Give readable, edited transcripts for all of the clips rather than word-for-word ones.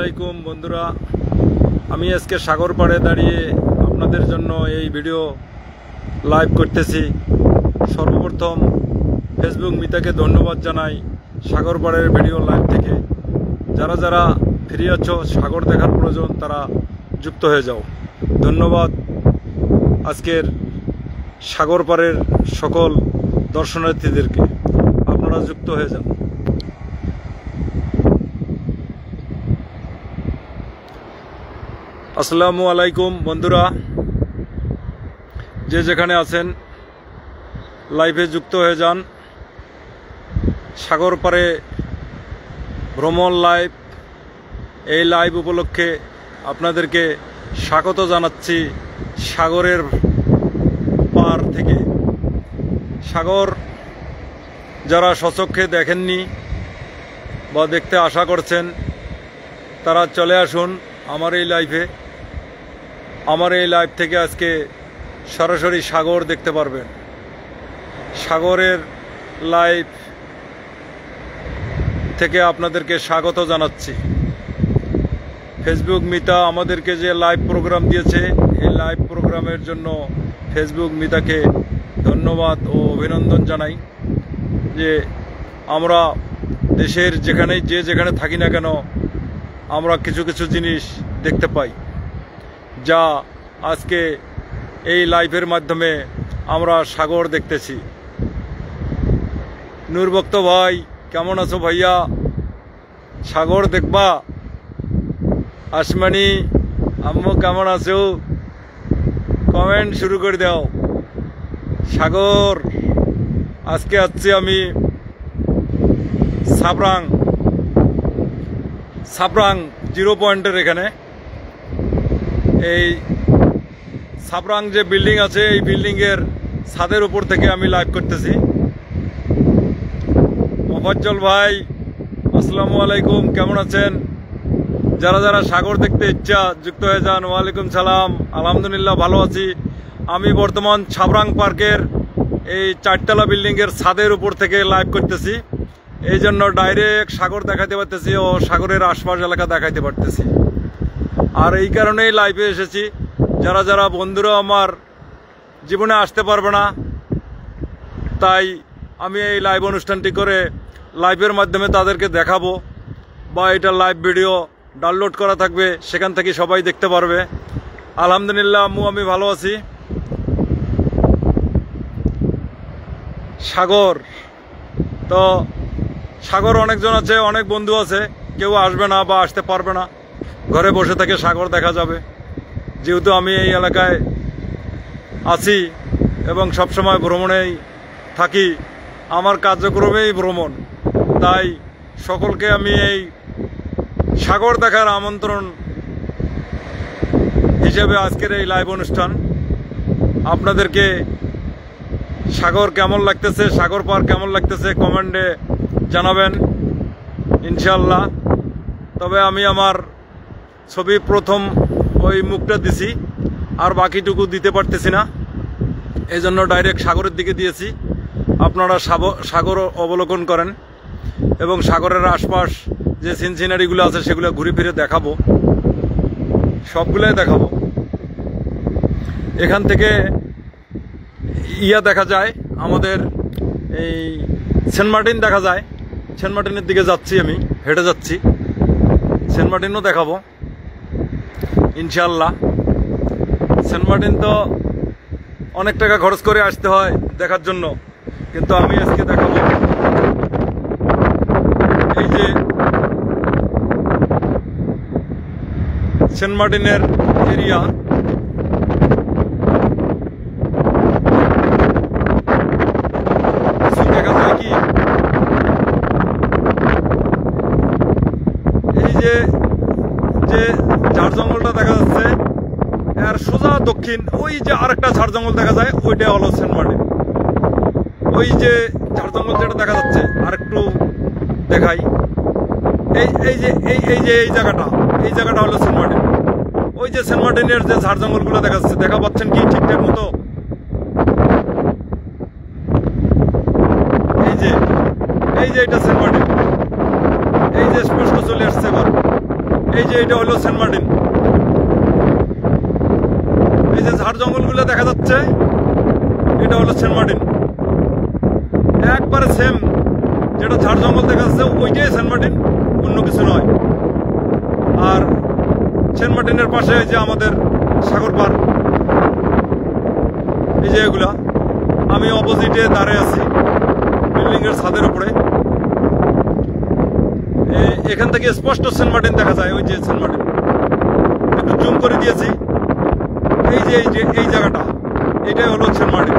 আলাইকুম বন্ধুরা, আমি আজকে সাগর পাড়ে দাঁড়িয়ে আপনাদের জন্য এই ভিডিও লাইভ করতেছি। সর্বপ্রথম ফেসবুক মিতাকে ধন্যবাদ জানাই সাগর পাড়ের ভিডিও লাইভ থেকে। যারা যারা ফ্রি আছো, সাগর দেখার প্রয়োজন, তারা যুক্ত হয়ে যাও। ধন্যবাদ আজকের সাগর পাড়ের সকল দর্শনার্থীদেরকে, আপনারা যুক্ত হয়ে যান। আসসালামু আলাইকুম বন্ধুরা, যে যেখানে আছেন লাইভে যুক্ত হয়ে যান। সাগর পাড়ে ভ্রমণ লাইভ, এই লাইভ উপলক্ষে আপনাদেরকে স্বাগত জানাচ্ছি সাগরের পাড় থেকে। সাগর যারা স্বচক্ষে দেখেননি বা দেখতে আশা করছেন, তারা চলে আসুন আমার এই লাইভে। আমার এই লাইভ থেকে আজকে সরাসরি সাগর দেখতে পারবেন। সাগরের লাইভ থেকে আপনাদেরকে স্বাগত জানাচ্ছি। ফেসবুক মিতা আমাদেরকে যে লাইভ প্রোগ্রাম দিয়েছে, এই লাইভ প্রোগ্রামের জন্য ফেসবুক মিতাকে ধন্যবাদ ও অভিনন্দন জানাই। যে আমরা দেশের যেখানে থাকি না কেন, আমরা কিছু কিছু জিনিস দেখতে পাই, যা আজকে এই লাইভের মাধ্যমে আমরা সাগর দেখতেছি। নূরবক্ত ভাই, কেমন আছো ভাইয়া? সাগর দেখবা? আসমানি আম্মু কেমন আছো? কমেন্ট শুরু করে দাও। সাগর আজকে আসছি আমি সাবরাং 0 পয়েন্টের এখানে। এই সাবরাং যে বিল্ডিং আছে, এই বিল্ডিংয়ের ছাদের উপর থেকে আমি লাইভ করতেছি। মোফাজ্জল ভাই আসসালামু আলাইকুম, কেমন আছেন? যারা যারা সাগর দেখতে ইচ্ছা যুক্ত হয়ে যান। ওয়ালাইকুম সালাম, আলহামদুলিল্লাহ ভালো আছি। আমি বর্তমান সাবরাং পার্কের এই 4তলা বিল্ডিংয়ের ছাদের উপর থেকে লাইভ করতেছি। এই জন্য ডাইরেক্ট সাগর দেখাতে পারতেছি ও সাগরের আশপাশ এলাকা দেখাইতে পারতেছি। আর এই কারণেই লাইভে এসেছি। যারা যারা বন্ধুরা আমার জীবনে আসতে পারবে না, তাই আমি এই লাইভ অনুষ্ঠানটি করে লাইভের মাধ্যমে তাদেরকে দেখাবো, বা এটা লাইভ ভিডিও ডাউনলোড করা থাকবে, সেখান থেকে সবাই দেখতে পারবে। আলহামদুলিল্লাহ আম্মু আমি ভালো আছি। সাগর তো সাগর অনেকজন আছে, অনেক বন্ধু আছে, কেউ আসবে না বা আসতে পারবে না, ঘরে বসে থেকে সাগর দেখা যাবে। যেহেতু আমি এই এলাকায় আছি এবং সবসময় ভ্রমণেই থাকি, আমার কার্যক্রমেই ভ্রমণ, তাই সকলকে আমি এই সাগর দেখার আমন্ত্রণ হিসেবে আজকের এই লাইভ অনুষ্ঠান। আপনাদেরকে সাগর কেমন লাগতেছে, সাগর পার কেমন লাগতেছে কমেন্টে জানাবেন ইনশাল্লাহ। তবে আমি আমার ছবি প্রথম ওই মুখটা দিছি, আর বাকিটুকু দিতে পারতেছি না, এই জন্য ডাইরেক্ট সাগরের দিকে দিয়েছি। আপনারা সাগর অবলোকন করেন এবং সাগরের আশপাশ যে সিনসিনারিগুলো আছে সেগুলো ঘুরে ফিরে দেখাবো, সবগুলোই দেখাবো। এখান থেকে দেখা যায়, আমাদের এই সেন্ট মার্টিন দেখা যায়। সেন্ট মার্টিনের দিকে যাচ্ছি, আমি হেঁটে যাচ্ছি। সেন্ট মার্টিনও দেখাবো ইনশাল্লাহ। সেন্ট মার্টিন তো অনেক টাকা খরচ করে আসতে হয় দেখার জন্য, কিন্তু আমি আজকে দেখাবো এই যে সেন্ট মার্টিনের এরিয়া। দেখা যায় কি, এই যে ঝাড় জঙ্গলটা দেখা যাচ্ছে, আর সোজা দক্ষিণ ওই যে আরেকটা ঝাড় জঙ্গল দেখা যায়, ওইটা হলো সেন্ট মার্টিন। ওই যে ঝাড় জঙ্গল যেটা দেখা যাচ্ছে, আর একটু দেখাই, এই জায়গাটা হলো সেন্ট মার্টিন। ওই যে সেন্ট মার্টিনের যে ঝাড় জঙ্গলগুলো দেখা যাচ্ছে, দেখা পাচ্ছেন কি ঠিকঠাক মতো? এই যে এটা সেন্ট মার্টিন, এই যে স্পষ্ট চলে আসছে এবার। এই যে এটা হলো সেন্ট মার্টিন। এই যে ঝাড় জঙ্গলগুলো দেখা যাচ্ছে, এটা হলো সেন্ট মার্টিন। একবারে সেম যেটা ঝাড় জঙ্গল দেখা যাচ্ছে ওইটাই সেন্ট মার্টিন, অন্য কিছু নয়। আর সেন্ট মার্টিনের পাশে যে আমাদের সাগর পার, এই যে এগুলা, আমি অপোজিটে দাঁড়িয়ে আছি বিল্ডিং এর ছাদের উপরে। এখান থেকে স্পষ্ট সেন্ট মার্টিন দেখা যায়, ওই যে সেন্ট মার্টিন, একটু জুম করে দিয়েছি। এই জায়গাটা, এটাই হলো সেন্ট মার্টিন।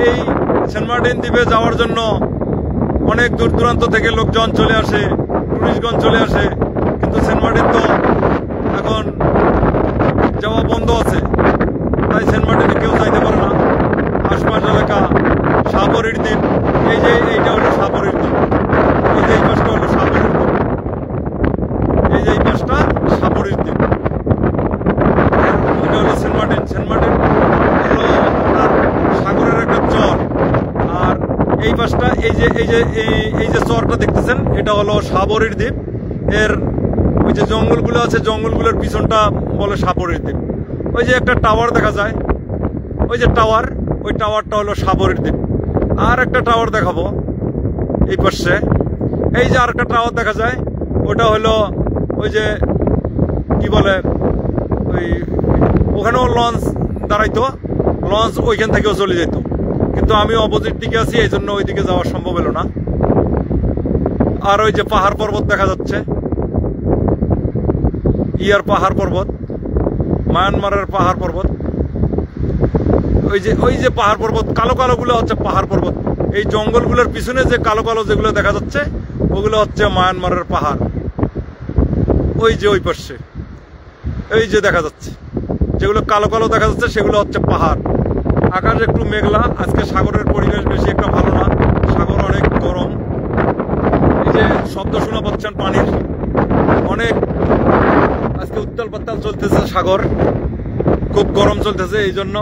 এই সেন্ট মার্টিন দ্বীপে যাওয়ার জন্য অনেক দূর দূরান্ত থেকে লোকজন চলে আসে, টুরিস্টগণ চলে আসে, কিন্তু সেন্ট মার্টিন তো এখন যাওয়া বন্ধ আছে, তাই সেন্ট মার্টিনে কেউ যাইতে পারে না। আশপাশ এলাকা সাবরির দ্বীপ, এইটা হলো সাবরির দ্বীপ, এই যে এই পাশটা হলো সাবরির দ্বীপ, এই যে এই পাশটা সাবরির দ্বীপ, এটা হলো সেন্ট মার্টিন। সেন্ট মার্টিন হলো আপনার সাগরের একটা চর। আর এই পাশটা এই যে চরটা দেখতেছেন, এটা হলো সাবরির দ্বীপ। এর ওই যে জঙ্গলগুলো আছে, জঙ্গলগুলোর পিছনটা বলে সাবরির দ্বীপ। ওই যে একটা টাওয়ার দেখা যায়, ওই যে টাওয়ার, ওই টাওয়ারটা হলো সাবরির দ্বীপ। আর একটা টাওয়ার দেখাবো এই পাশে, এই যে আর একটা টাওয়ার দেখা যায়, ওটা হলো ওই যে কি বলে, ওই ওখানেও লঞ্চ দাঁড়াইতো, লঞ্চ ওইখান থেকেও চলে যেত, কিন্তু আমি অপোজিট দিকে আছি, এই জন্য ওইদিকে যাওয়া সম্ভব হলো না। আর ওই যে পাহাড় পর্বত দেখা যাচ্ছে, পাহাড় পর্বত, মায়ানমারের পাহাড় পর্বত, ওই যে পাহাড় পর্বত, কালো কালো গুলো হচ্ছে পাহাড় পর্বত। এই জঙ্গলগুলোর পিছনে যে কালো কালো যেগুলো দেখা যাচ্ছে, ওগুলো হচ্ছে মায়ানমারের পাহাড়। ওই যে ওই পাশে এই যে দেখা যাচ্ছে, যেগুলো কালো কালো দেখা যাচ্ছে, সেগুলো হচ্ছে পাহাড়। আকাশ একটু মেঘলা, আজকে সাগরের পরিবেশ বেশি একটা ভালো না, সাগর অনেক গরম। এই যে শব্দ শোনা পাচ্ছেন পানির, অনেক আজকে উত্তাল পাত্তাল চলতেছে, সাগর খুব গরম চলতেছে, এই জন্য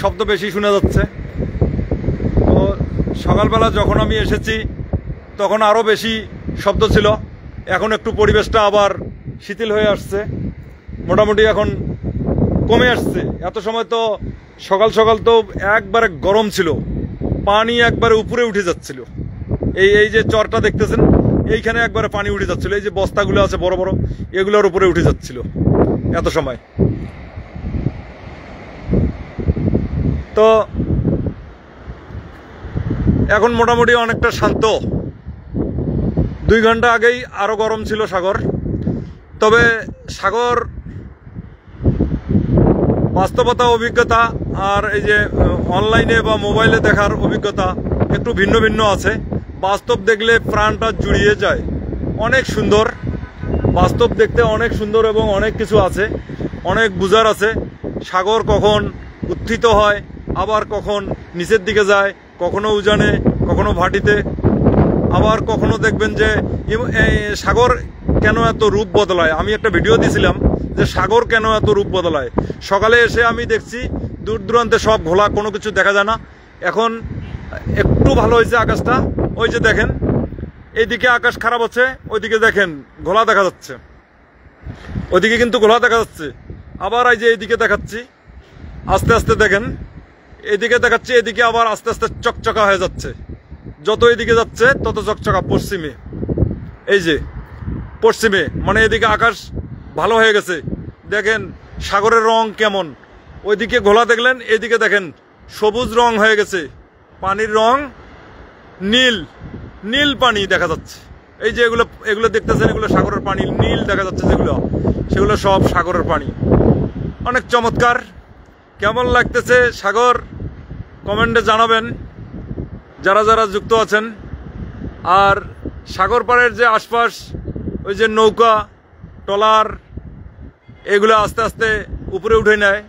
শব্দ বেশি শোনা যাচ্ছে। তো সকালবেলা যখন আমি এসেছি তখন আরো বেশি শব্দ ছিল, এখন একটু পরিবেশটা আবার শিথিল হয়ে আসছে, মোটামুটি এখন কমে আসছে। এত সময় তো সকাল সকাল তো একবারে গরম ছিল, পানি একবারে উপরে উঠে যাচ্ছিল। এই যে চরটা দেখতেছেন, এইখানে একবারে পানি উঠে যাচ্ছিল, এই যে বস্তাগুলো আছে বড় বড়, এগুলোর উপরে উঠে যাচ্ছিল এত সময়। তো এখন মোটামুটি অনেকটা শান্ত। 2 ঘন্টা আগেই আরো গরম ছিল সাগর। তবে সাগর বাস্তবতা অভিজ্ঞতা আর এই যে অনলাইনে বা মোবাইলে দেখার অভিজ্ঞতা একটু ভিন্ন ভিন্ন আছে। বাস্তব দেখলে প্রাণটা জুড়িয়ে যায়, অনেক সুন্দর, বাস্তব দেখতে অনেক সুন্দর এবং অনেক কিছু আছে, অনেক বুঝার আছে। সাগর কখন উত্থিত হয়, আবার কখন নিচের দিকে যায়, কখনো উজানে, কখনো ভাটিতে, আবার কখনো দেখবেন যে সাগর কেন এত রূপ বদলায়। আমি একটা ভিডিও দিয়েছিলাম যে সাগর কেন এত রূপ বদলায়। সকালে এসে আমি দেখছি দূর দূরান্তে সব ঘোলা, কোনো কিছু দেখা যায় না। এখন একটু ভালো হয়েছে আকাশটা, ওই যে দেখেন এইদিকে আকাশ খারাপ আছে, ওইদিকে দেখেন ঘোলা দেখা যাচ্ছে, ওইদিকে কিন্তু ঘোলা দেখা যাচ্ছে। আবার এই যে এইদিকে দেখাচ্ছি, আস্তে আস্তে দেখেন, এদিকে দেখাচ্ছি, এদিকে আবার আস্তে আস্তে চকচকা হয়ে যাচ্ছে। যত এদিকে যাচ্ছে তত চকচকা। পশ্চিমে, এই যে পশ্চিমে, মানে এদিকে আকাশ ভালো হয়ে গেছে। দেখেন সাগরের রং কেমন, ওইদিকে ঘোলা দেখলেন, এদিকে দেখেন সবুজ রং হয়ে গেছে, পানির রং নীল, নীল পানি দেখা যাচ্ছে। এই যে এগুলো দেখতেছেন, এগুলো সাগরের পানি, নীল দেখা যাচ্ছে যেগুলো, সেগুলো সব সাগরের পানি। অনেক চমৎকার। কেমন লাগতেছে সাগর কমেন্টে জানাবেন যারা যারা যুক্ত আছেন। আর সাগর পাড়ের যে আশপাশ, ওই যে নৌকা, ট্রলার, এগুলো আস্তে আস্তে উপরে উঠে নেয়।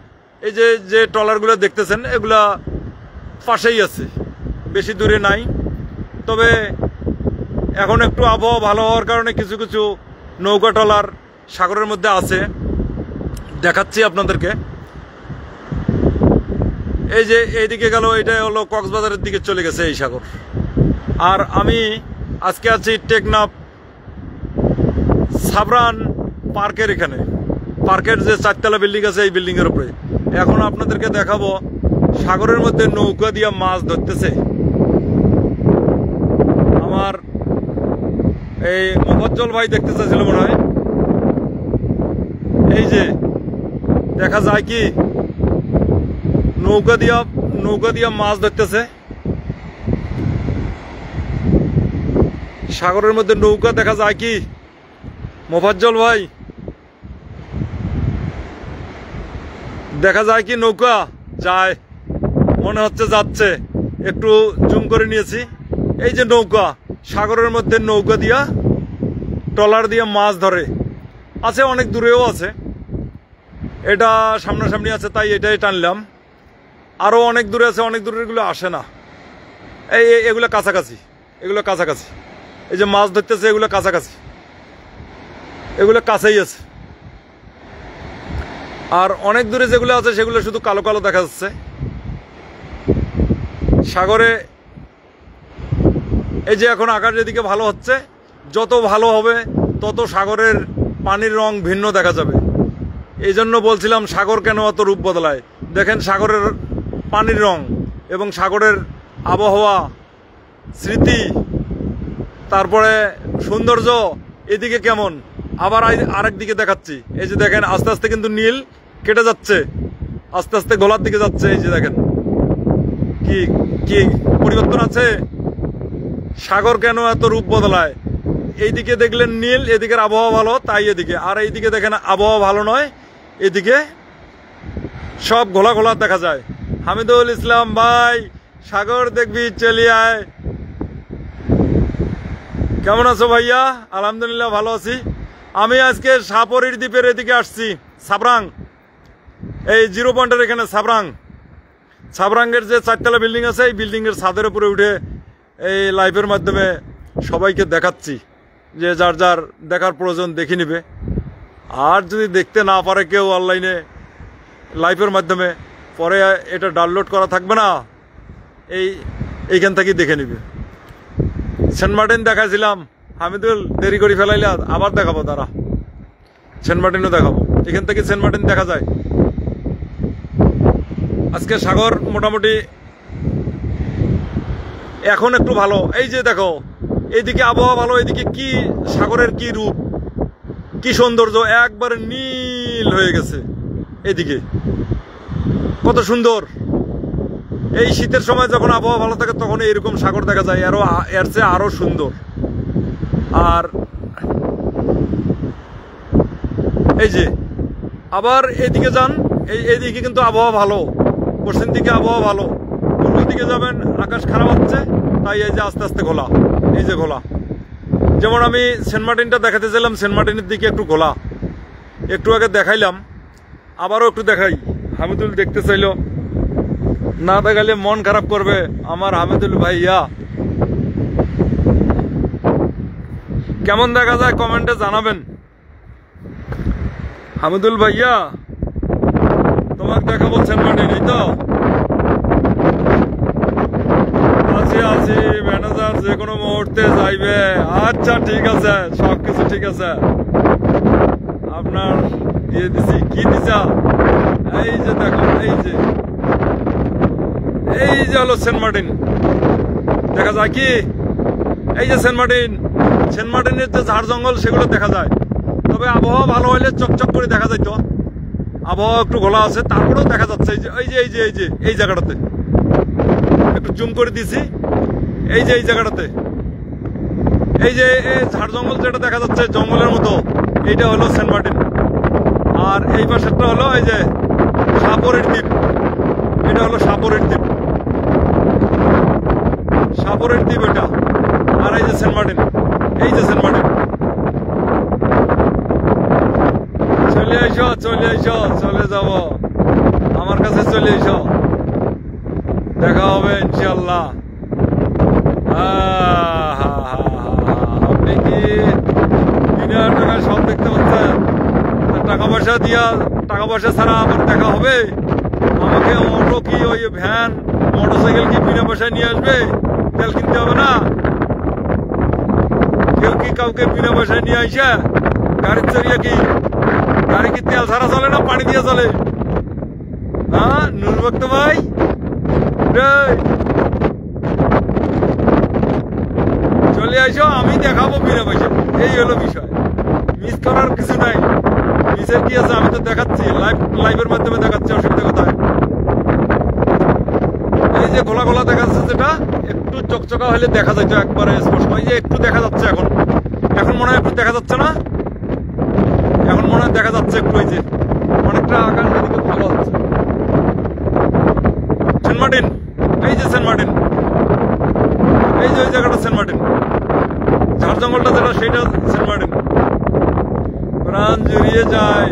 এই যে ট্রলারগুলো দেখতেছেন, এগুলা পাশেই আছে, বেশি দূরে নাই। তবে এখন একটু আবহাওয়া ভালো হওয়ার কারণে কিছু কিছু নৌকা ট্রলার সাগরের মধ্যে আছে, দেখাচ্ছি আপনাদেরকে। এই যে এইদিকে গেল, এইটাই হলো কক্সবাজারের দিকে চলে গেছে এই সাগর। আর আমি আজকে আছি টেকনাফ সাবরান পার্কের এখানে, পার্কের যে 4 তলা বিল্ডিং আছে এই বিল্ডিং এর উপরে। এখন আপনাদেরকে দেখাবো সাগরের মধ্যে নৌকা দিয়ে মাছ ধরতেছে। আমার এই মোফাজ্জল ভাই দেখতে চাইছিল মনে হয়। এই যে দেখা যায় কি নৌকা দিয়া মাছ ধরতেছে। সাগরের মধ্যে নৌকা দেখা যায় কি মোফাজ্জল ভাই, দেখা যায় কি নৌকা যায়, মনে হচ্ছে যাচ্ছে, একটু জুম করে নিয়েছি। এই যে নৌকা, সাগরের মধ্যে নৌকা দিয়া ট্রলার দিয়ে মাছ ধরে। আছে অনেক দূরেও আছে, এটা সামনাসামনি আছে তাই এটাই টানলাম। আরো অনেক দূরে আছে, অনেক দূরের গুলো আসে না। এগুলো কাছাকাছি, এগুলো কাছাকাছি। এই যে মাছ ধরতেছে এগুলো কাছাকাছি, এগুলো কাছেই আছে। আর অনেক দূরে যেগুলো আছে সেগুলো শুধু কালো কালো দেখা যাচ্ছে। সাগরে এই যে এখন আকাশ এদিকে ভালো হচ্ছে, যত ভালো হবে তত সাগরের পানির রং ভিন্ন দেখা যাবে। এই জন্য বলছিলাম সাগর কেন অত রূপ বদলায়। দেখেন সাগরের পানির রং এবং সাগরের আবহাওয়া, স্মৃতি, তারপরে সৌন্দর্য এদিকে কেমন, আবার আরেক দিকে দেখাচ্ছি। এই যে দেখেন আস্তে আস্তে কিন্তু নীল কেটে যাচ্ছে, আস্তে আস্তে গোলার দিকে যাচ্ছে। এই যে দেখেন কি কি পরিবর্তন আছে। সাগর কেন এত রূপ বদলায়। এইদিকে দেখলেন নীল, এদিকের আবহাওয়া ভালো তাই এদিকে, আর এইদিকে দেখেন আবহাওয়া ভালো নয়, এদিকে সব ঘোলা ঘোলা দেখা যায়। হামিদুল ইসলাম ভাই, সাগর দেখবি চলে আয়। কেমন আছো ভাইয়া? আলহামদুলিল্লাহ ভালো আছি। আমি আজকে সাপরির দ্বীপের এদিকে আসছি, সাবরাং, এই 0 পয়েন্টের এখানে সাবরাঙ্গের যে 4 তলা বিল্ডিং আছে এই বিল্ডিং এর ছাদের উপরে উঠে এই লাইভের মাধ্যমে সবাইকে দেখাচ্ছি। যে যার যার দেখার প্রয়োজন দেখে নিবে, আর যদি দেখতে না পারে কেউ অনলাইনে লাইভের মাধ্যমে, পরে এটা ডাউনলোড করা থাকবে না, এইখান থেকেই দেখে নিবে। সেন্ট মার্টিন দেখাইছিলাম, হামিদুল দেরি করে ফেলাইলে আবার দেখাবো, তারা সেন্ট মার্টিনও দেখাবো। এখান থেকে সেন্ট মার্টিন দেখা যায়। আজকে সাগর মোটামুটি এখন একটু ভালো। এই যে দেখো এইদিকে আবহাওয়া ভালো, এইদিকে কি সাগরের কি রূপ, কি সৌন্দর্য, একবারে নীল হয়ে গেছে। এদিকে কত সুন্দর। এই শীতের সময় যখন আবহাওয়া ভালো থাকে তখন এরকম সাগর দেখা যায়, এর চেয়ে আরো সুন্দর। আর এই যে আবার এদিকে যান, এইদিকে কিন্তু আবহাওয়া ভালো, পশ্চিম দিকে আবহাওয়া ভালো। পূর্ব দিকে যাবেন আকাশ খারাপ হচ্ছে, তাই এই যে আস্তে আস্তে ঘোলা, এই যে ঘোলা। যেমন আমি সেন্ট মার্টিনটা দেখাতে চাইলাম, সেন্ট মার্টিনের দিকে একটু ঘোলা, একটু আগে দেখাইলাম, আবারও একটু দেখাই। হামিদুল দেখতে চাইল, না দেখালে মন খারাপ করবে আমার হামিদুল ভাইয়া। কেমন দেখা যায় কমেন্টে জানাবেন। হামিদুল ভাইয়া তোমাকে দেখাবো সেন্ট মার্টিন, এই তো আছি ম্যানেজার যে কোনো মুহূর্তে যাইবে। আচ্ছা ঠিক আছে, সবকিছু ঠিক আছে, আপনার দিয়ে দিছি। কি দিছা? এই যে দেখো, এই যে হলো সেন্ট মার্টিন, দেখা যায় কি? এই যে সেন্ট মার্টিনের যে ঝাড় জঙ্গল সেগুলো দেখা যায়। তবে আবহাওয়া ভালো হইলে চকচক করে দেখা যায়। তো আবহাওয়া একটু ঘোলা আছে, তারপরেও দেখা যাচ্ছে। এই জায়গাটাতে একটু জুম করে দিছি। এই যে এই জায়গাটাতে, এই যে ঝাড় জঙ্গল যেটা দেখা যাচ্ছে জঙ্গলের মতো, এইটা হলো সেন্ট মার্টিন। আর এই পাশেরটা হলো এই যে সাপরের দ্বীপ, এটা হলো সাপরের দ্বীপ এটা। আর এই যে সেন্ট মার্টিন, এই যে সেন্ট মার্টিন। চলে আইসো, চলে যাব আমার কাছে, চলে আইসো, দেখা হবে ইনশাল্লাহ। আপনি কি 3000 টাকায় সব দেখতে পাচ্ছেন? টাকা পয়সা ছাড়া আবার দেখা হবে? আমাকে অটো কি ওই ভ্যান মোটরসাইকেল কি বিনা পয়সায় নিয়ে আসবে? তেল কিনতে হবে না? কেউ কি কাউকে বিনা পয়সায় নিয়ে আসে? গাড়ির চড়িয়ে কি গাড়ি কি তেল ছাড়া চলে না পানি দিয়ে চলে? হ্যাঁ নুরভক্ত ভাই, চলে আইসো, আমি দেখাবো বিনা পয়সা। এই হলো বিষয়, মিস করার কিছু নাই। মিসের কি আছে? আমি তো দেখাচ্ছি, লাইভের মাধ্যমে দেখাচ্ছি, অসুবিধা কোথায়? এই যে গোলা গোলা দেখা যাচ্ছে, যেটা একটু চকচকা হলে দেখা যাইতো একবারে স্পষ্ট। এই যে একটু দেখা যাচ্ছে এখন, এখন মনে হয় একটু দেখা যাচ্ছে না? এখন মনে হয় দেখা যাচ্ছে একটু। এই যে অনেকটা আকাশ এদিকে ভালো হচ্ছে। সেন্ট মার্টিন, এই যে সেন্ট মার্টিন, এই যে ওই জায়গাটা সেন্ট মার্টিন, ঝাড় জঙ্গলটা যেটা সেইটা সেন্ট মার্টিন। প্রাণ জুড়িয়ে যায়।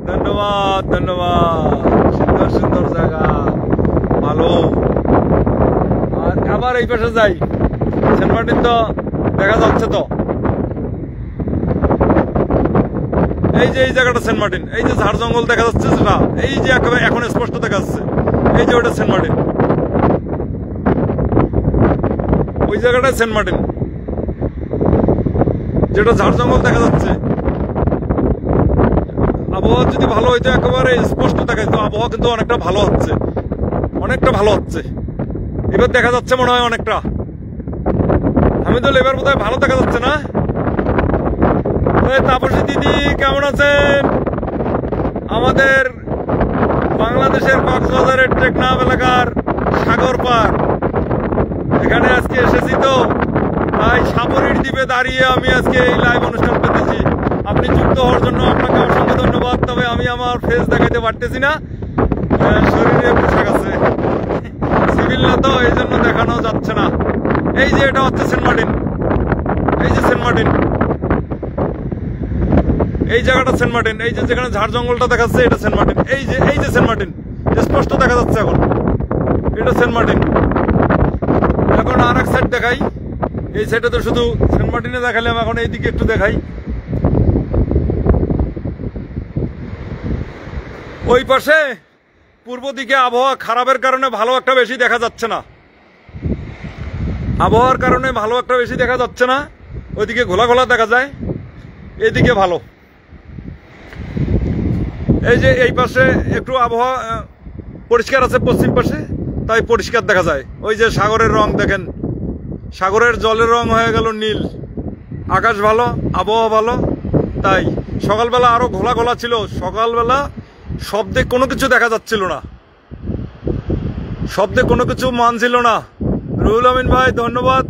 ধন্যবাদ ধন্যবাদ, সুন্দর সুন্দর জায়গা, ভালো। আর আবার এই পাশে যাই, সেন্ট মার্টিন তো দেখা যাচ্ছে তো। এই যে এই জায়গাটা সেন্ট মার্টিন, এই যে ঝাড় জঙ্গল দেখা যাচ্ছে যেটা, এই যে একেবারে এখন স্পষ্ট দেখা যাচ্ছে, এই যে ওটা সেন্ট মার্টিন, ওই জায়গাটা সেন্ট মার্টিন, যেটা ঝাড় জঙ্গল দেখা যাচ্ছে। আবহাওয়া যদি ভালো হইতো একেবারে স্পষ্ট দেখা যেত। আবহাওয়া কিন্তু অনেকটা ভালো হচ্ছে, অনেকটা ভালো হচ্ছে। এবার দেখা যাচ্ছে মনে হয় অনেকটা। হামিদুল, এবার বোধহয় ভালো দেখা যাচ্ছে না? তাপসী দিদি কেমন আছেন? আমাদের বাংলাদেশের কক্সবাজারের টেকনাফ এলাকার সাগর পার, এখানে আজকে এসেছি তো, তাই সাপরির দ্বীপে দাঁড়িয়ে আমি আজকে এই লাইভ অনুষ্ঠান করতেছি। আপনি যুক্ত হওয়ার জন্য আপনাকে অসংখ্য ধন্যবাদ। তবে আমি আমার ফেস দেখাইতে পারতেছি না, শরীরে পোশাক আছে, সিভিল না তো, এই জন্য দেখানো যাচ্ছে না। এই যে এটা হচ্ছে সেন্ট মার্টিন, এই যে সেন্ট মার্টিন, এই জায়গাটা সেন্ট মার্টিন, এই যে যেখানে ঝাড় জঙ্গলটা দেখাচ্ছে এটা সেন্ট মার্টিন। এই যে সেন্ট মার্টিন স্পষ্ট দেখা যাচ্ছে এখন, এটা সেন্ট মার্টিন। এখন আর এক সাইড দেখাই, এই সাইডে তো শুধু সেন্ট মার্টিনে দেখালাম, এখন এইদিকে একটু দেখাই। ওই পাশে পূর্ব দিকে আবহাওয়া খারাপের কারণে ভালো একটা বেশি দেখা যাচ্ছে না, আবহাওয়ার কারণে ভালো একটা বেশি দেখা যাচ্ছে না। ওইদিকে ঘোলা ঘোলা দেখা যায়, এইদিকে ভালো। এই যে এই পাশে একটু আবহাওয়া পরিষ্কার আছে, পশ্চিম পাশে, তাই পরিষ্কার দেখা যায়। ওই যে সাগরের রং দেখেন, সাগরের জলের রং হয়ে গেল নীল। আকাশ ভালো, আবহাওয়া ভালো। তাই সকালবেলা আরো ঘোলা ঘোলা ছিল, সকালবেলা শব্দে কোনো কিছু দেখা যাচ্ছিল না, শব্দে কোনো কিছু মানছিল না। রুহুল আমিন ভাই ধন্যবাদ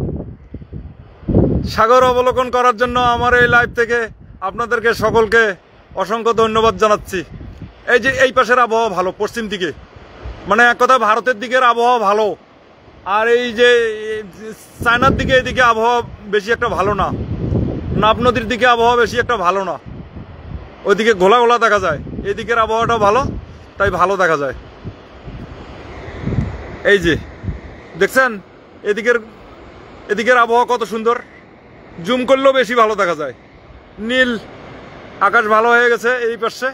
সাগর অবলোকন করার জন্য। আমার এই লাইভ থেকে আপনাদেরকে সকলকে অসংখ্য ধন্যবাদ জানাচ্ছি। এই যে এই পাশের আবহাওয়া ভালো, পশ্চিম দিকে, মানে এক কথা ভারতের দিকের আবহাওয়া ভালো। আর এই যে চায়নার দিকে এদিকে আবহাওয়া বেশি একটা ভালো না, নাব নদীর দিকে আবহাওয়া বেশি একটা ভালো না, ওইদিকে ঘোলা ঘোলা দেখা যায়। এদিকের আবহাওয়াটা ভালো, তাই ভালো দেখা যায়। এই যে দেখছেন এদিকের আবহাওয়া কত সুন্দর, জুম করলেও বেশি ভালো দেখা যায়। নীল আকাশ ভালো হয়ে গেছে এই পাশে,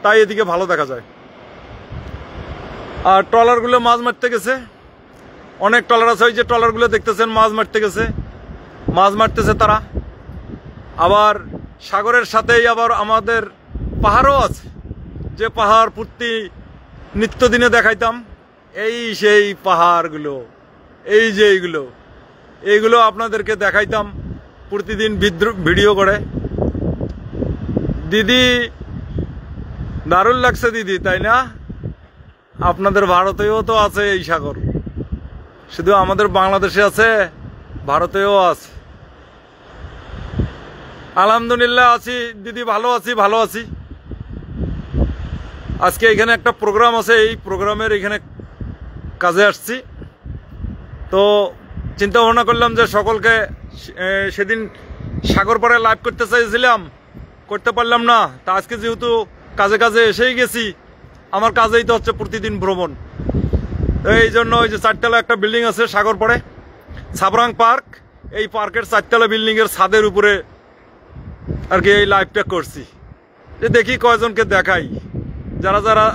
তাই এদিকে ভালো দেখা যায়। আর ট্রলারগুলো মাছ মারতে গেছে, অনেক ট্রলার আছে, ওই যে ট্রলারগুলো দেখতেছেন মাছ মারতে গেছে, মাছ মারতেছে তারা। আবার সাগরের সাথেই আবার আমাদের পাহাড়ও আছে, যে পাহাড় প্রতি নিত্যদিনে দেখাইতাম, এই সেই পাহাড়গুলো, এই যে এইগুলো আপনাদেরকে দেখাইতাম প্রতিদিন ভিডিও করে। দিদি দারুণ লাগছে দিদি, তাই না? আপনাদের ভারতেও তো আছে এই সাগর, শুধু আমাদের বাংলাদেশে আছে, ভারতেও আছে। আলহামদুলিল্লাহ আছি দিদি, ভালো আছি। আজকে এখানে একটা প্রোগ্রাম আছে, এই প্রোগ্রামের এখানে কাজে আসছি, তো চিন্তা ভাবনা করলাম যে সকলকে, সেদিন সাগর পাড়ে লাইভ করতে চাইছিলাম, করতে পারলাম না। তা আজকে যেহেতু কাজে এসেই গেছি, আমার কাজেই তো হচ্ছে প্রতিদিন ভ্রমণ, এই জন্য ওই যে 4তলা একটা বিল্ডিং আছে সাগর পাড়ে, সাবরাং পার্ক, এই পার্কের 4তলা বিল্ডিং এর ছাদের উপরে আর কি এই লাইভটা করছি, যে দেখি কয়জনকে দেখাই, যারা যারা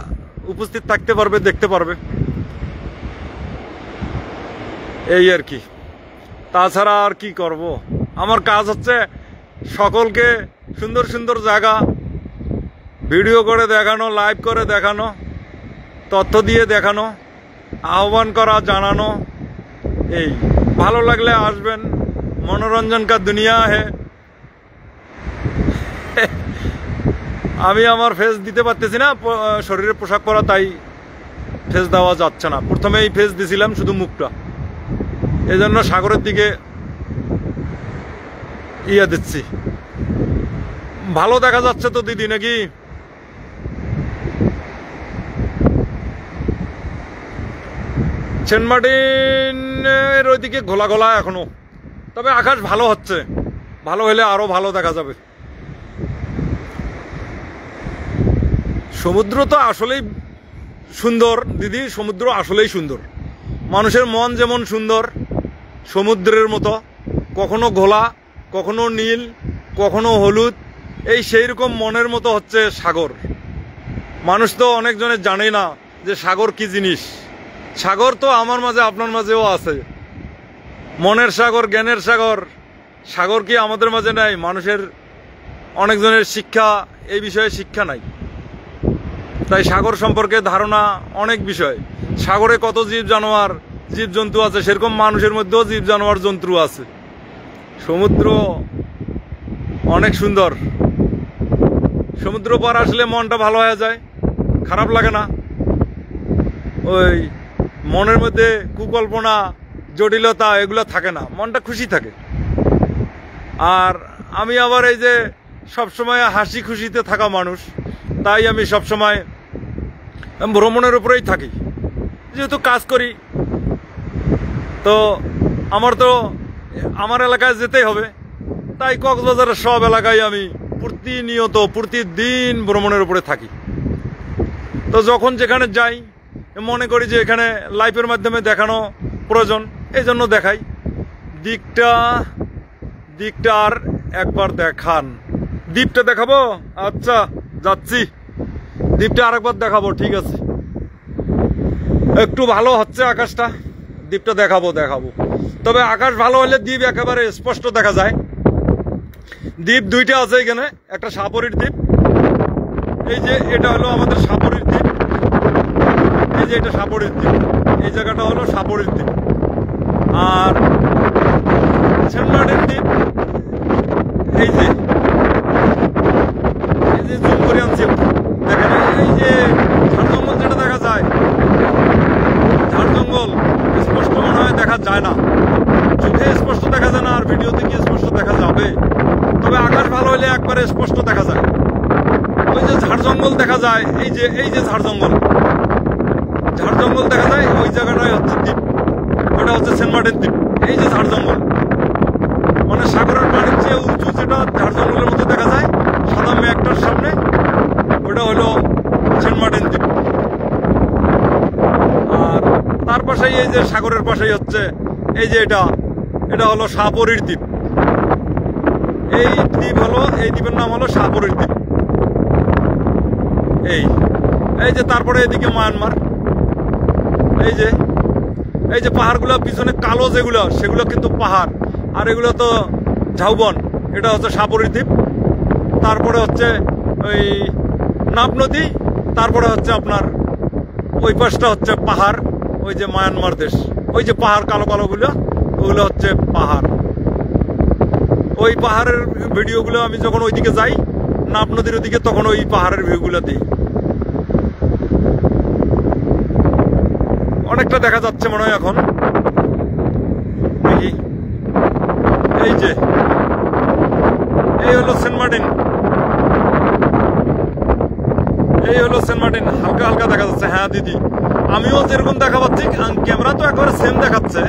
উপস্থিত থাকতে পারবে, দেখতে পারবে, এই আর কি। তাছাড়া আর কি করব, আমার কাজ হচ্ছে সকলকে সুন্দর সুন্দর জায়গা ভিডিও করে দেখানো, লাইভ করে দেখানো, তথ্য দিয়ে দেখানো, আহ্বান করা, জানানো। এই ভালো লাগলে আসবেন, মনোরঞ্জন কা দুনিয়া হে। আমি আমার ফেস দিতে পারতেছি না, শরীরে পোশাক পরা, তাই ফেস দেওয়া যাচ্ছে না। প্রথমেই ফেস দিছিলাম শুধু মুখটা, এই জন্য সাগরের দিকে ইয়ে দিচ্ছি। ভালো দেখা যাচ্ছে তো দিদি নাকি? সেন্ট মার্টিনের ওইদিকে ঘোলা ঘোলা এখনো, তবে আকাশ ভালো হচ্ছে, ভালো হলে আরো ভালো দেখা যাবে। সমুদ্র তো আসলেই সুন্দর দিদি, সমুদ্র আসলেই সুন্দর। মানুষের মন যেমন সুন্দর সমুদ্রের মতো, কখনো ঘোলা, কখনো নীল, কখনো হলুদ, এই সেই রকম মনের মতো হচ্ছে সাগর। মানুষ তো অনেকজনে জানে না যে সাগর কি জিনিস। সাগর তো আমার মাঝে আপনার মাঝেও আছে, মনের সাগর, জ্ঞানের সাগর। সাগর কি আমাদের মাঝে নাই? মানুষের অনেকজনের শিক্ষা, এই বিষয়ে শিক্ষা নাই, তাই সাগর সম্পর্কে ধারণা অনেক বিষয়। সাগরে কত জীব জানোয়ার, জীব জন্তু আছে, সেরকম মানুষের মধ্যেও জীব জানোয়ার জন্তু আছে। সমুদ্র অনেক সুন্দর, সমুদ্র পার আসলে মনটা ভালো হয়ে যায়, খারাপ লাগে না। ওই মনের মধ্যে কুকল্পনা, জটিলতা এগুলো থাকে না, মনটা খুশি থাকে। আর আমি আবার এই যে সবসময় হাসি খুশিতে থাকা মানুষ, তাই আমি সবসময় ভ্রমণের উপরেই থাকি। যেহেতু কাজ করি, তো আমার এলাকায় যেতেই হবে, তাই কক্সবাজারের সব এলাকায় আমি প্রতিনিয়ত প্রতিদিন ভ্রমণের উপরে থাকি। তো যখন যেখানে যাই মনে করি যে এখানে লাইভের মাধ্যমে দেখানো প্রয়োজন, এই জন্য দেখাই। দিকটা আর একবার দেখান। দ্বীপটা দেখাবো? আচ্ছা যাচ্ছি, দ্বীপটা আরেকবার দেখাবো, ঠিক আছে। একটু ভালো হচ্ছে আকাশটা, দ্বীপটা দেখাবো। তবে আকাশ ভালো হলে দ্বীপ একেবারে স্পষ্ট দেখা যায়। দ্বীপ দুইটা আছে এখানে, একটা সাপরির দ্বীপ, এই যে এটা হলো আমাদের সাপরির দ্বীপ, এই যে এটা সাপরির দ্বীপ, এই জায়গাটা হলো সাপরির দ্বীপ। আর সেন্ট মার্টিন দ্বীপ এই যে জুম করে আনছি দেখেন, এই যে ঝাড় জঙ্গল যেটা দেখা যায়, ঝাড় জঙ্গল স্পষ্ট মনে হয় দেখা যায় না, চোখে স্পষ্ট দেখা যায় না, আর ভিডিওতে কি স্পষ্ট দেখা যাবে? তবে আকাশ ভালো হলে একবারে স্পষ্ট দেখা যায়। ওই যে ঝাড় জঙ্গল দেখা যায়, এই যে ঝাড় জঙ্গল দেখা যায়, ওই জায়গাটাই হচ্ছে দ্বীপ, ওটা হচ্ছে সেন্ট মার্টিন দ্বীপ। এই যে ঝাড় জঙ্গল, মানে সাগরের পানির চেয়ে উঁচু যেটা ঝাড় জঙ্গলের মতো দেখা যায় সাদা মেঘটার সামনে, ওটা হলো সেন্ট মার্টিন দ্বীপ। আর তার পাশেই এই যে সাগরের পাশেই হচ্ছে এই যে এটা হলো সাপরির দ্বীপ। এই দ্বীপের নাম হলো সাপরির দ্বীপ। এই যে তারপরে এদিকে মায়ানমার, এই যে পাহাড়গুলো পিছনে কালো যেগুলো, সেগুলো কিন্তু পাহাড়, আর এগুলো তো ঝাউবন। এটা হচ্ছে সাপরির দ্বীপ। তারপরে হচ্ছে ওই নাপ নদী, তারপরে হচ্ছে আপনার ওই পাশটা হচ্ছে পাহাড়, ওই যে মায়ানমার দেশ, ওই যে পাহাড় কালো কালোগুলো, ওগুলো হচ্ছে পাহাড়। ওই পাহাড়ের ভিডিওগুলো আমি যখন ওইদিকে যাই, নাপ নদীর ওদিকে, তখন ওই পাহাড়ের ভিউগুলো দিই। অনেকটা দেখা যাচ্ছে মনে হয় এখন। এই হলো সেন্ট মার্টিন, হালকা হালকা দেখা যাচ্ছে। হ্যাঁ দিদি, আমিও যেরকম দেখা পাচ্ছি, ক্যামেরা তো একবারে সেম দেখাচ্ছে,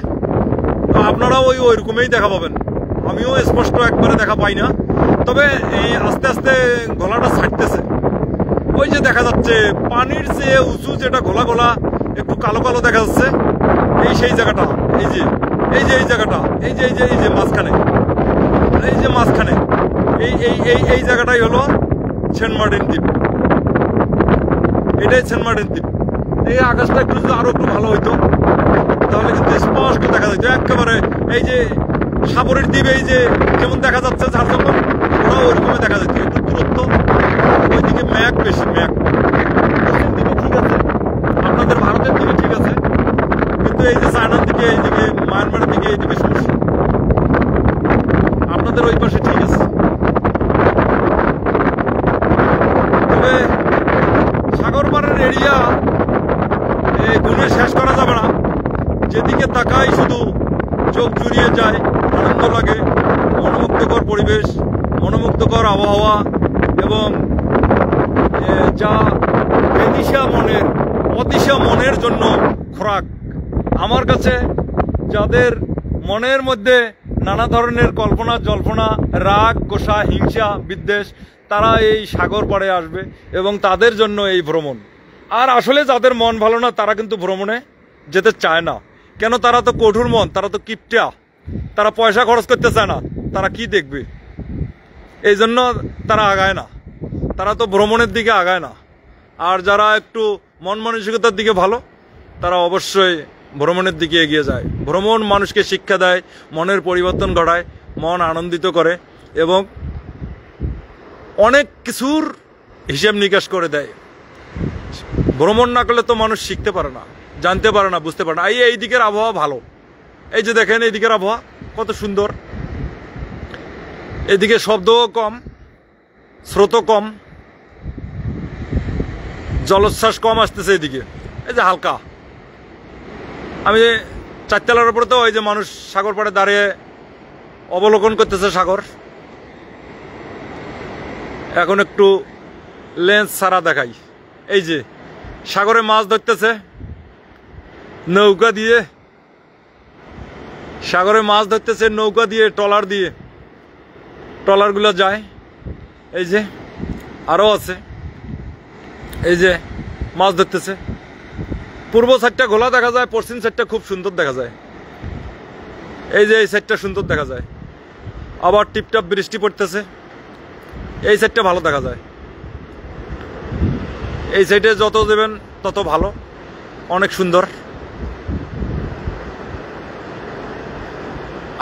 তো আপনারাও ওইরকমই দেখা পাবেন। আমিও স্পষ্ট একবারে দেখা পাই না, তবে এই আস্তে আস্তে গলাটা ছাড়তেছে। ওই যে দেখা যাচ্ছে পানির চেয়ে উঁচু যেটা গোলা গোলা একটু কালো কালো দেখা যাচ্ছে, সেই জায়গাটা, এই জায়গাটা, এই যে মাঝখানে, এই জায়গাটাই হলো সেন্ট মার্টিন দ্বীপ। এটাই সেন্ট মার্টিন দ্বীপ। এই আকাশটা একটু যদি আরো একটু ভালো হইতো, তাহলে কিন্তু স্পষ্ট দেখা যেত একেবারে। এই যে সাগরের দ্বীপ এই যে যেমন দেখা যাচ্ছে ঝাড়জঙ্গল, ওরাও ওইরকমই দেখা যাচ্ছে, একটু দূরত্ব, ওইদিকে ম্যাঘ বেশি, ম্যাঘ। পশ্চিম দিকে ঠিক আছে, আপনাদের ভারতের দিকে ঠিক আছে, কিন্তু এই যে চায়নার দিকে, এইদিকে মায়ানমারের দিকে, এইদিকে সমস্যা। আপনাদের ওই পাশে ঠিক আছে। তবে সাগর পাড়ের এরিয়া গুণে শেষ করা যাবে না। যেদিকে তাকাই শুধু চোখ জুড়িয়ে যায়, আনন্দ লাগে, মনোমুগ্ধকর পরিবেশ, মনোমুগ্ধকর আবহাওয়া এবং যা অতিশা মনের জন্য খোরাক। আমার কাছে যাদের মনের মধ্যে নানা ধরনের কল্পনা জল্পনা, রাগ, গোসা, হিংসা, বিদ্বেষ, তারা এই সাগর পাড়ে আসবে এবং তাদের জন্য এই ভ্রমণ। আর আসলে যাদের মন ভালো না তারা কিন্তু ভ্রমণে যেতে চায় না। কেন? তারা তো কঠোর মন, তারা তো কিপটা, তারা পয়সা খরচ করতে চায় না, তারা কি দেখবে, এই জন্য তারা আগায় না, তারা তো ভ্রমণের দিকে আগায় না। আর যারা একটু মন মানসিকতার দিকে ভালো, তারা অবশ্যই ভ্রমণের দিকে এগিয়ে যায়। ভ্রমণ মানুষকে শিক্ষা দেয়, মনের পরিবর্তন ঘটায়, মন আনন্দিত করে এবং অনেক কিছুর হিসেব নিকাশ করে দেয়। ভ্রমণ না করলে তো মানুষ শিখতে পারে না, জানতে পারে না, বুঝতে পারে না। এই দিকের আবহাওয়া ভালো, এই যে দেখেন এই দিকের আবহাওয়া কত সুন্দর, এদিকে শব্দও কম, স্রোতও কম, জলোচ্ছ্বাস কম আসতেছে এদিকে, এই যে হালকা। আমি চারতলার উপরে তো ওই যে মানুষ সাগর পাড়ে দাঁড়িয়ে অবলোকন করতেছে সাগর। এখন একটু লেন্স ছাড়া দেখাই, এই যে সাগরে মাছ ধরতেছে নৌকা দিয়ে, সাগরে মাছ ধরতেছে নৌকা দিয়ে, ট্রলার দিয়ে, ট্রলারগুলো যায়, এই যে আরও আছে, এই যে মাছ ধরতেছে। পূর্ব সাইডটা ঘোলা দেখা যায়, পশ্চিম সাইডটা খুব সুন্দর দেখা যায়, এই যে এই সাইডটা সুন্দর দেখা যায়। আবার টিপটাপ বৃষ্টি পড়তেছে, এই সাইডটা ভালো দেখা যায়। এই সাইডে যত দেবেন তত ভালো, অনেক সুন্দর।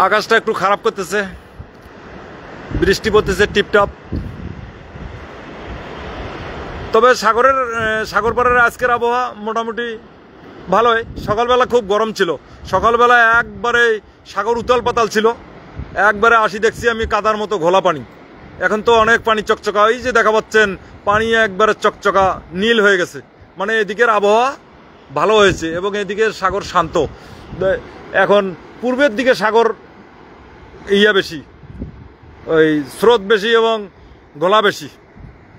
আকাশটা একটু খারাপ করতেছে, বৃষ্টি পড়তেছে টিপটাপ। তবে সাগর পাড়ের আজকের আবহাওয়া মোটামুটি ভালোই। সকালবেলা খুব গরম ছিল, সকালবেলা একবারে সাগর উতাল পাতাল ছিল, একবারে আসি দেখছি আমি কাদার মতো ঘোলা পানি। এখন তো অনেক পানি চকচকা, ওই যে দেখা পাচ্ছেন পানি একবারে চকচকা নীল হয়ে গেছে। মানে এদিকের আবহাওয়া ভালো হয়েছে এবং এদিকের সাগর শান্ত। এখন পূর্বের দিকে সাগর বেশি, ওই স্রোত বেশি এবং গলা বেশি,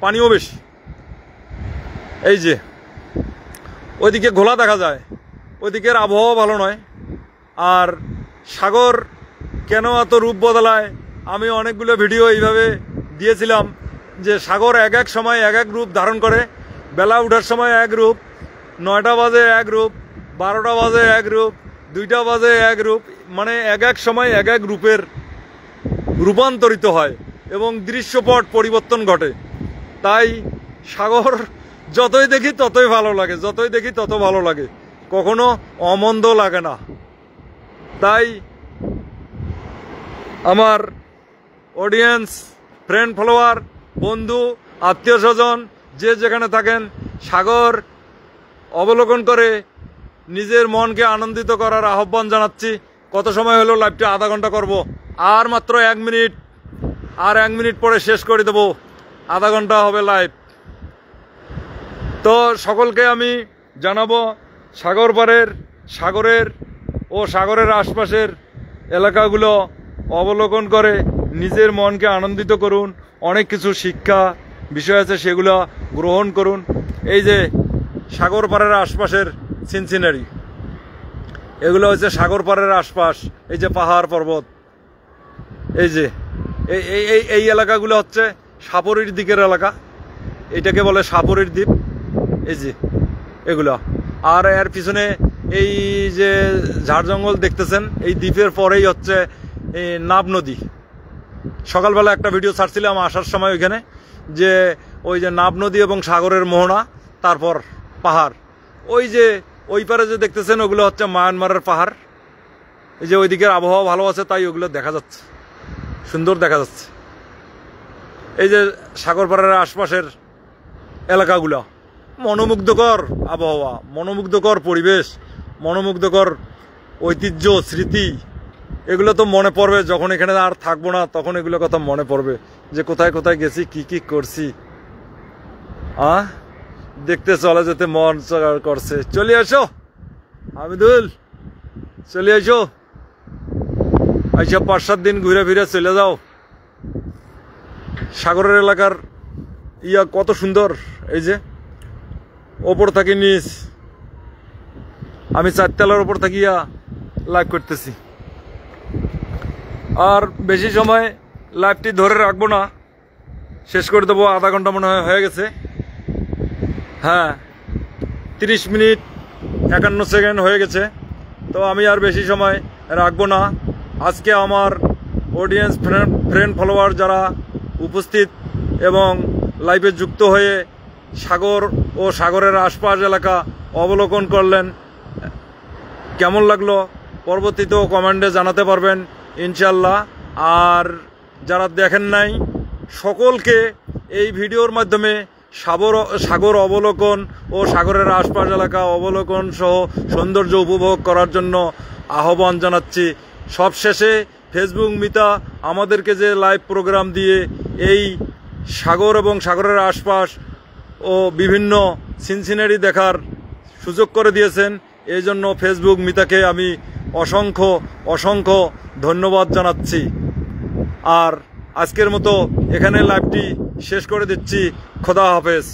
পানিও বেশি। এই যে ওইদিকে ঘোলা দেখা যায়, ওইদিকের আবহাওয়া ভালো নয়। আর সাগর কেন এত রূপ বদলায়, আমি অনেকগুলো ভিডিও এইভাবে দিয়েছিলাম যে সাগর এক এক সময় এক এক রূপ ধারণ করে। বেলা ওঠার সময় এক রূপ, 9টা বাজে এক রূপ, 12টা বাজে এক রূপ, 2টা বাজে এক রূপ, মানে এক এক সময় এক এক রূপের রূপান্তরিত হয় এবং দৃশ্যপট পরিবর্তন ঘটে। তাই সাগর যতই দেখি ততই ভালো লাগে, যতই দেখি তত ভালো লাগে, কখনো অমন্দ লাগে না। তাই আমার অডিয়েন্স, ফ্রেন্ড, ফলোয়ার, বন্ধু, আত্মীয় স্বজন যে যেখানে থাকেন, সাগর অবলোকন করে নিজের মনকে আনন্দিত করার আহ্বান জানাচ্ছি। কত সময় হলো? লাইভটা আধা ঘন্টা করব, আর মাত্র 1 মিনিট, আর 1 মিনিট পরে শেষ করে দেব, আধা ঘন্টা হবে লাইভ। তো সকলকে আমি জানাবো সাগর পাড়ের, সাগরের ও সাগরের আশপাশের এলাকাগুলো অবলোকন করে নিজের মনকে আনন্দিত করুন। অনেক কিছু শিক্ষা বিষয় আছে, সেগুলো গ্রহণ করুন। এই যে সাগর পাড়ের আশপাশের সিনসিনারি, এগুলো হচ্ছে সাগর পাড়ের আশপাশ। এই যে পাহাড় পর্বত, এই যে এই এলাকাগুলো হচ্ছে সাপুরের দিকের এলাকা, এটাকে বলে সাপুরের দ্বীপ। এই যে এগুলো, আর এর পিছনে এই যে ঝাড় জঙ্গল দেখতেছেন, এই দ্বীপের পরেই হচ্ছে নাব নদী। সকালবেলা একটা ভিডিও ছাড়ছিলাম আসার সময় ওইখানে, যে ওই যে নাব নদী এবং সাগরের মোহনা, তারপর পাহাড়। ওই যে ওই পারে যে দেখতেছেন ওগুলো হচ্ছে মায়ানমারের পাহাড়, এই যে ওইদিকের আবহাওয়া ভালো আছে তাই ওগুলো দেখা যাচ্ছে, সুন্দর দেখা যাচ্ছে। এই যে সাগর পাড়ের আশপাশের এলাকাগুলো, মনোমুগ্ধকর আবহাওয়া, মনোমুগ্ধকর পরিবেশ, মনোমুগ্ধকর ঐতিহ্য, স্মৃতি, এগুলো তো মনে পড়বে যখন এখানে আর থাকবো না, তখন এগুলো কথা মনে পড়বে যে কোথায় কোথায় গেছি, কি কি করছি। দেখতে চলে যেতে মন করছে। চলে আসো হামিদুল, চলে আসো, আইসা 5-7 দিন ঘুরে ফিরে চলে যাও। সাগরের এলাকার কত সুন্দর। এই যে ওপর থাকি নিচ, আমি 4 তলার ওপর থাকিয়া লাইভ করতেছি। আর বেশি সময় লাইভটি ধরে রাখবো না, শেষ করে দেবো। আধা ঘন্টা মনে হয় হয়ে গেছে। হ্যাঁ, 30 মিনিট 51 সেকেন্ড হয়ে গেছে। তো আমি আর বেশি সময় রাখবো না। আজকে আমার অডিয়েন্স, ফ্রেন্ড, ফলোয়ার যারা উপস্থিত এবং লাইভে যুক্ত হয়ে সাগর ও সাগরের আশপাশ এলাকা অবলোকন করলেন, কেমন লাগলো পরবর্তীতেও কমেন্টে জানাতে পারবেন ইনশাল্লাহ। আর যারা দেখেন নাই সকলকে এই ভিডিওর মাধ্যমে সাগর অবলোকন ও সাগরের আশপাশ এলাকা অবলোকন সহ সৌন্দর্য উপভোগ করার জন্য আহ্বান জানাচ্ছি। সবশেষে ফেসবুক মিতা আমাদেরকে যে লাইভ প্রোগ্রাম দিয়ে এই সাগর এবং সাগরের আশপাশ ও বিভিন্ন সিনসিনারি দেখার সুযোগ করে দিয়েছেন, এই জন্য ফেসবুক মিতাকে আমি অসংখ্য অসংখ্য ধন্যবাদ জানাচ্ছি। আর আজকের মতো এখানে লাইভটি শেষ করে দিচ্ছি। খোদা হাফেজ।